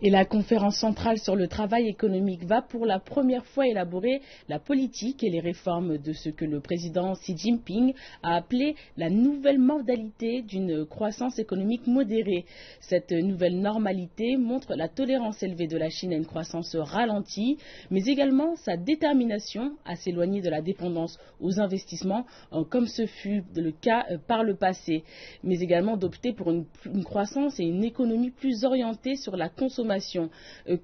Et la conférence centrale sur le travail économique va pour la première fois élaborer la politique et les réformes de ce que le président Xi Jinping a appelé la nouvelle modalité d'une croissance économique modérée. Cette nouvelle normalité montre la tolérance élevée de la Chine à une croissance ralentie, mais également sa détermination à s'éloigner de la dépendance aux investissements, comme ce fut le cas par le passé, mais également d'opter pour une croissance et une économie plus orientée sur la consommation.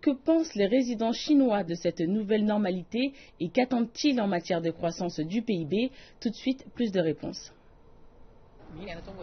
Que pensent les résidents chinois de cette nouvelle normalité et qu'attendent-ils en matière de croissance du PIB? Tout de suite, plus de réponses.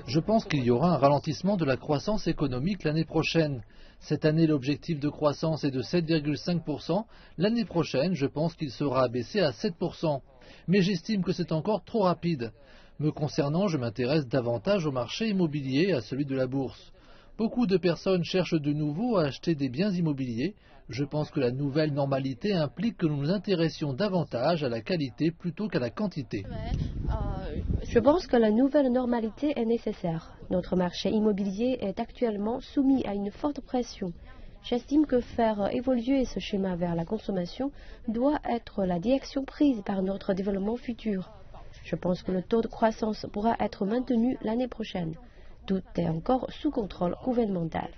Je pense qu'il y aura un ralentissement de la croissance économique l'année prochaine. Cette année, l'objectif de croissance est de 7,5%. L'année prochaine, je pense qu'il sera abaissé à 7%. Mais j'estime que c'est encore trop rapide. Me concernant, je m'intéresse davantage au marché immobilier et à celui de la bourse. Beaucoup de personnes cherchent de nouveau à acheter des biens immobiliers. Je pense que la nouvelle normalité implique que nous nous intéressions davantage à la qualité plutôt qu'à la quantité. Je pense que la nouvelle normalité est nécessaire. Notre marché immobilier est actuellement soumis à une forte pression. J'estime que faire évoluer ce schéma vers la consommation doit être la direction prise par notre développement futur. Je pense que le taux de croissance pourra être maintenu l'année prochaine. Tout est encore sous contrôle gouvernemental.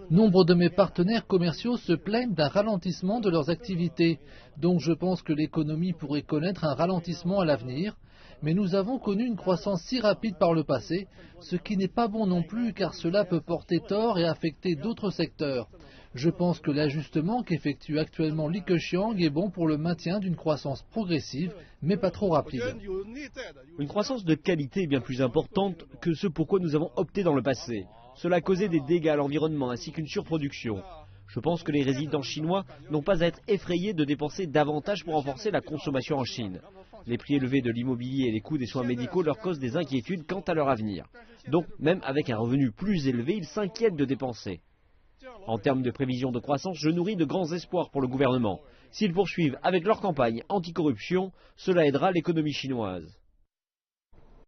Nombre de mes partenaires commerciaux se plaignent d'un ralentissement de leurs activités. Donc je pense que l'économie pourrait connaître un ralentissement à l'avenir. Mais nous avons connu une croissance si rapide par le passé, ce qui n'est pas bon non plus car cela peut porter tort et affecter d'autres secteurs. Je pense que l'ajustement qu'effectue actuellement Li Keqiang est bon pour le maintien d'une croissance progressive, mais pas trop rapide. Une croissance de qualité est bien plus importante que ce pourquoi nous avons opté dans le passé. Cela a causé des dégâts à l'environnement ainsi qu'une surproduction. Je pense que les résidents chinois n'ont pas à être effrayés de dépenser davantage pour renforcer la consommation en Chine. Les prix élevés de l'immobilier et les coûts des soins médicaux leur causent des inquiétudes quant à leur avenir. Donc, même avec un revenu plus élevé, ils s'inquiètent de dépenser. En termes de prévision de croissance, je nourris de grands espoirs pour le gouvernement. S'ils poursuivent avec leur campagne anticorruption, cela aidera l'économie chinoise.